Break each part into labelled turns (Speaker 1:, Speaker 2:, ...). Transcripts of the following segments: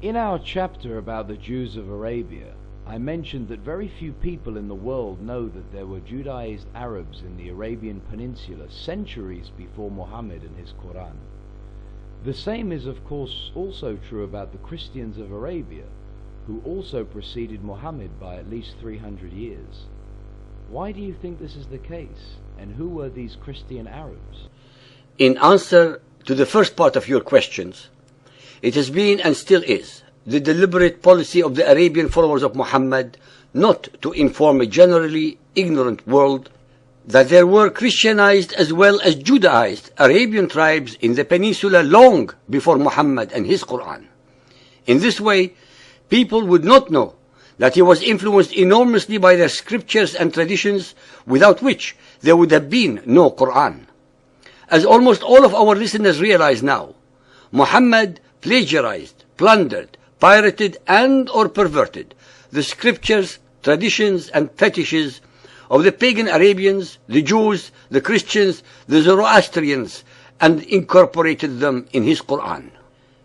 Speaker 1: In our chapter about the Jews of Arabia, I mentioned that very few people in the world know that there were Judaized Arabs in the Arabian Peninsula centuries before Muhammad and his Qur'an. The same is of course also true about the Christians of Arabia, who also preceded Muhammad by at least 300 years. Why do you think this is the case, and who were these Christian Arabs?
Speaker 2: In answer to the first part of your questions, it has been and still is the deliberate policy of the Arabian followers of Muhammad not to inform a generally ignorant world that there were Christianized as well as Judaized Arabian tribes in the peninsula long before Muhammad and his Qur'an. In this way, people would not know that he was influenced enormously by their scriptures and traditions, without which there would have been no Qur'an. As almost all of our listeners realize now, Muhammad plagiarized, plundered, pirated and or perverted the scriptures, traditions and fetishes of the pagan Arabians, the Jews, the Christians, the Zoroastrians, and incorporated them in his Qur'an.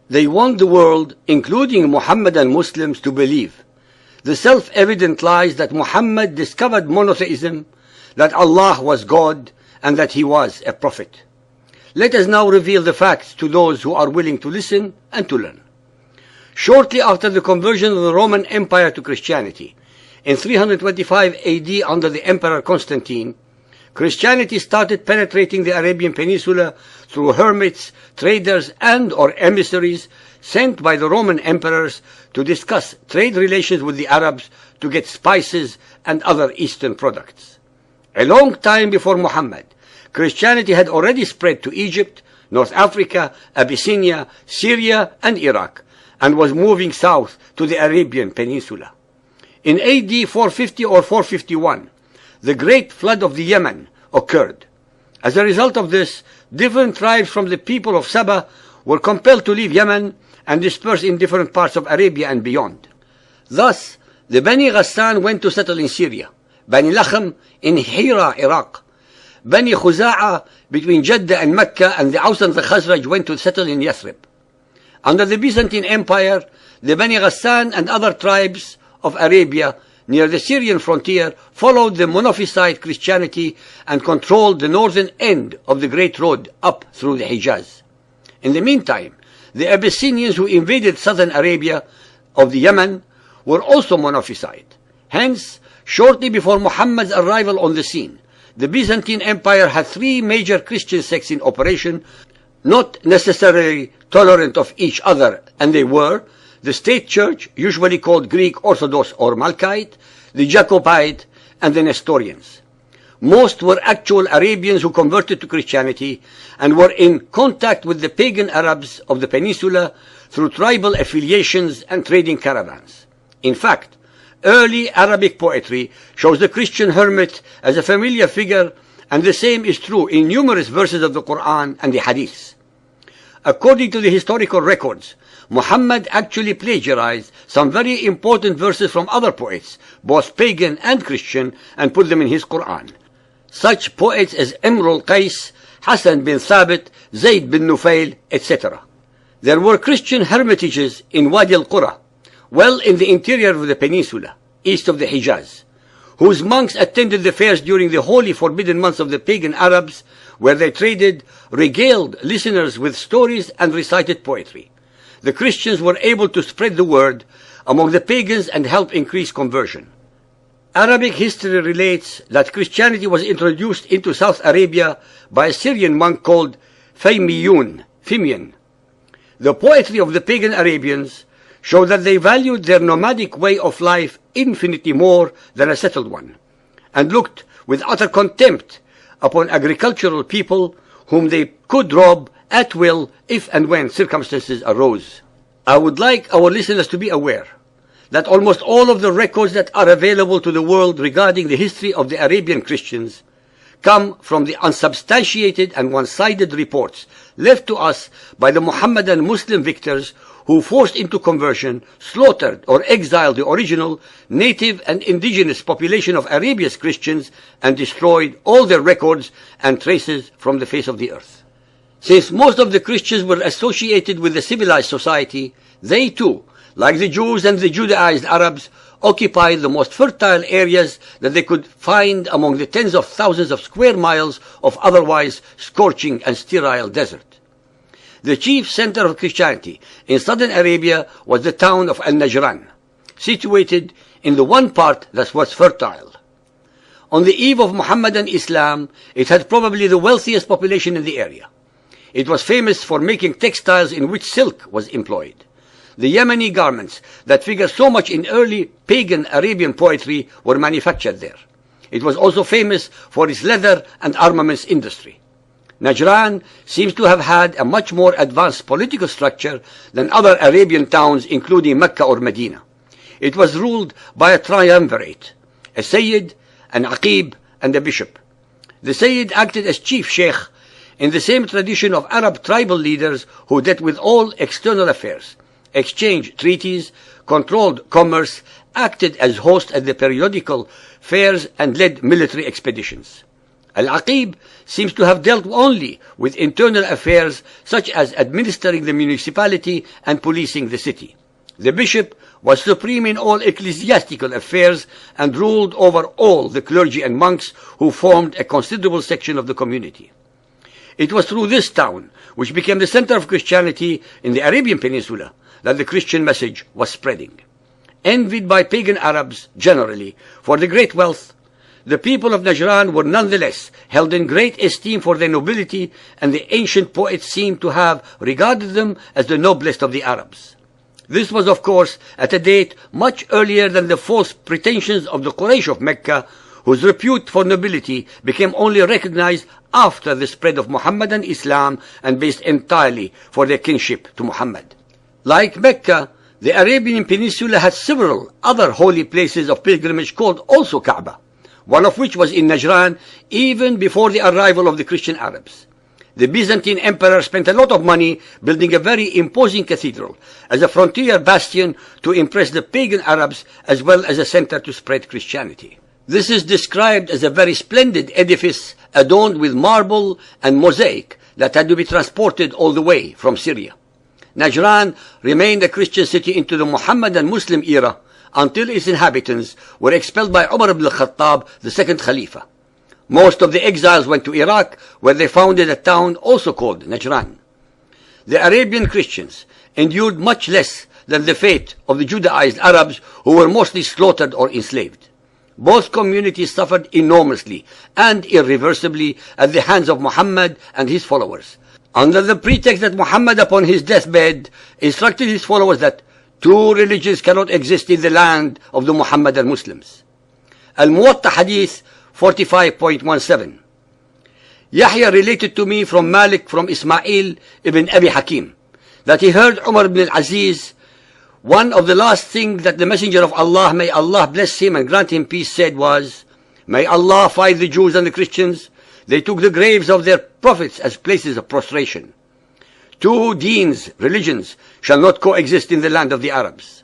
Speaker 2: They want the world, including Muhammadan Muslims, to believe the self-evident lies that Muhammad discovered monotheism, that Allah was God, and that he was a prophet. Let us now reveal the facts to those who are willing to listen and to learn. Shortly after the conversion of the Roman Empire to Christianity, in 325 AD under the Emperor Constantine, Christianity started penetrating the Arabian Peninsula through hermits, traders and or emissaries sent by the Roman emperors to discuss trade relations with the Arabs to get spices and other Eastern products. A long time before Muhammad, Christianity had already spread to Egypt, North Africa, Abyssinia, Syria and Iraq, and was moving south to the Arabian Peninsula. In AD 450 or 451, the Great Flood of the Yemen occurred. As a result of this, different tribes from the people of Saba were compelled to leave Yemen and disperse in different parts of Arabia and beyond. Thus, the Bani Ghassan went to settle in Syria, Bani Lakhm in Hira, Iraq, Bani Khuza'a between Jeddah and Mecca, and the Aus and the Khazraj went to settle in Yathrib. Under the Byzantine Empire, the Bani Ghassan and other tribes of Arabia near the Syrian frontier followed the Monophysite Christianity and controlled the northern end of the Great Road up through the Hijaz. In the meantime, the Abyssinians who invaded southern Arabia of the Yemen were also Monophysite. Hence, shortly before Muhammad's arrival on the scene, the Byzantine Empire had three major Christian sects in operation, not necessarily tolerant of each other, and they were the State Church, usually called Greek Orthodox or Malkite, the Jacobite, and the Nestorians. Most were actual Arabians who converted to Christianity and were in contact with the pagan Arabs of the peninsula through tribal affiliations and trading caravans. In fact, early Arabic poetry shows the Christian hermit as a familiar figure, and the same is true in numerous verses of the Qur'an and the Hadiths. According to the historical records, Muhammad actually plagiarized some very important verses from other poets, both pagan and Christian, and put them in his Qur'an. Such poets as Imrul Qais, Hassan bin Thabit, Zayd bin Nufail, etc. There were Christian hermitages in Wadi al-Qura, well in the interior of the peninsula, east of the Hijaz, whose monks attended the fairs during the holy forbidden months of the pagan Arabs, where they traded, regaled listeners with stories and recited poetry. The Christians were able to spread the word among the pagans and help increase conversion. Arabic history relates that Christianity was introduced into South Arabia by a Syrian monk called Faymiyun, Fimian. The poetry of the pagan Arabians showed that they valued their nomadic way of life infinitely more than a settled one, and looked with utter contempt upon agricultural people whom they could rob at will if and when circumstances arose. I would like our listeners to be aware that almost all of the records that are available to the world regarding the history of the Arabian Christians come from the unsubstantiated and one-sided reports left to us by the Muhammadan Muslim victors who forced into conversion, slaughtered or exiled the original native and indigenous population of Arabia's Christians and destroyed all their records and traces from the face of the earth. Since most of the Christians were associated with the civilized society, they too, like the Jews and the Judaized Arabs, occupied the most fertile areas that they could find among the tens of thousands of square miles of otherwise scorching and sterile desert. The chief center of Christianity in southern Arabia was the town of Al-Najran, situated in the one part that was fertile. On the eve of Muhammadan Islam, it had probably the wealthiest population in the area. It was famous for making textiles in which silk was employed. The Yemeni garments that figure so much in early pagan Arabian poetry were manufactured there. It was also famous for its leather and armaments industry. Najran seems to have had a much more advanced political structure than other Arabian towns, including Mecca or Medina. It was ruled by a triumvirate, a Sayyid, an Aqib, and a bishop. The Sayyid acted as chief sheikh in the same tradition of Arab tribal leaders who dealt with all external affairs, exchanged treaties, controlled commerce, acted as host at the periodical fairs, and led military expeditions. Al-Aqib seems to have dealt only with internal affairs such as administering the municipality and policing the city. The bishop was supreme in all ecclesiastical affairs and ruled over all the clergy and monks who formed a considerable section of the community. It was through this town, which became the center of Christianity in the Arabian Peninsula, that the Christian message was spreading. Envied by pagan Arabs generally for the great wealth, the people of Najran were nonetheless held in great esteem for their nobility, and the ancient poets seem to have regarded them as the noblest of the Arabs. This was, of course, at a date much earlier than the false pretensions of the Quraysh of Mecca, whose repute for nobility became only recognized after the spread of Muhammadan Islam and based entirely for their kinship to Muhammad. Like Mecca, the Arabian Peninsula had several other holy places of pilgrimage called also Kaaba, one of which was in Najran even before the arrival of the Christian Arabs. The Byzantine emperor spent a lot of money building a very imposing cathedral as a frontier bastion to impress the pagan Arabs as well as a center to spread Christianity. This is described as a very splendid edifice adorned with marble and mosaic that had to be transported all the way from Syria. Najran remained a Christian city into the Muhammadan Muslim era until its inhabitants were expelled by Umar ibn al-Khattab, the second Khalifa. Most of the exiles went to Iraq, where they founded a town also called Najran. The Arabian Christians endured much less than the fate of the Judaized Arabs, who were mostly slaughtered or enslaved. Both communities suffered enormously and irreversibly at the hands of Muhammad and his followers, under the pretext that Muhammad upon his deathbed instructed his followers that two religions cannot exist in the land of the Muhammadan Muslims. Al-Muwatta Hadith 45.17. Yahya related to me from Malik from Ismail ibn Abi Hakim that he heard Umar ibn al-Aziz, one of the last things that the Messenger of Allah, may Allah bless him and grant him peace, said was, "May Allah fight the Jews and the Christians. They took the graves of their prophets as places of prostration. Two deens, religions, shall not coexist in the land of the Arabs."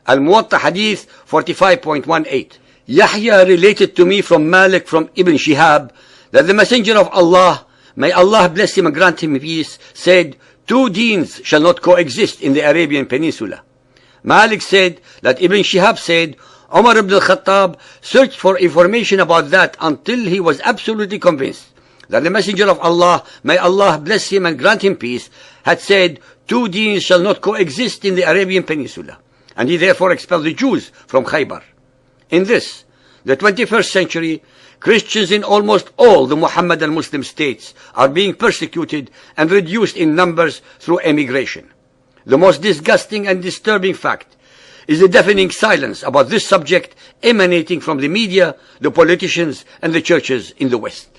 Speaker 2: Al-Muwatta Hadith 45.18. Yahya related to me from Malik from Ibn Shihab that the Messenger of Allah, may Allah bless him and grant him peace, said, "Two deens shall not coexist in the Arabian Peninsula." Malik said that Ibn Shihab said, Umar ibn al-Khattab searched for information about that until he was absolutely convinced that the Messenger of Allah, may Allah bless him and grant him peace, had said, "Two deens shall not coexist in the Arabian Peninsula," and he therefore expelled the Jews from Khaybar. In this, the 21st century, Christians in almost all the Muhammadan Muslim states are being persecuted and reduced in numbers through emigration. The most disgusting and disturbing fact is the deafening silence about this subject emanating from the media, the politicians, and the churches in the West.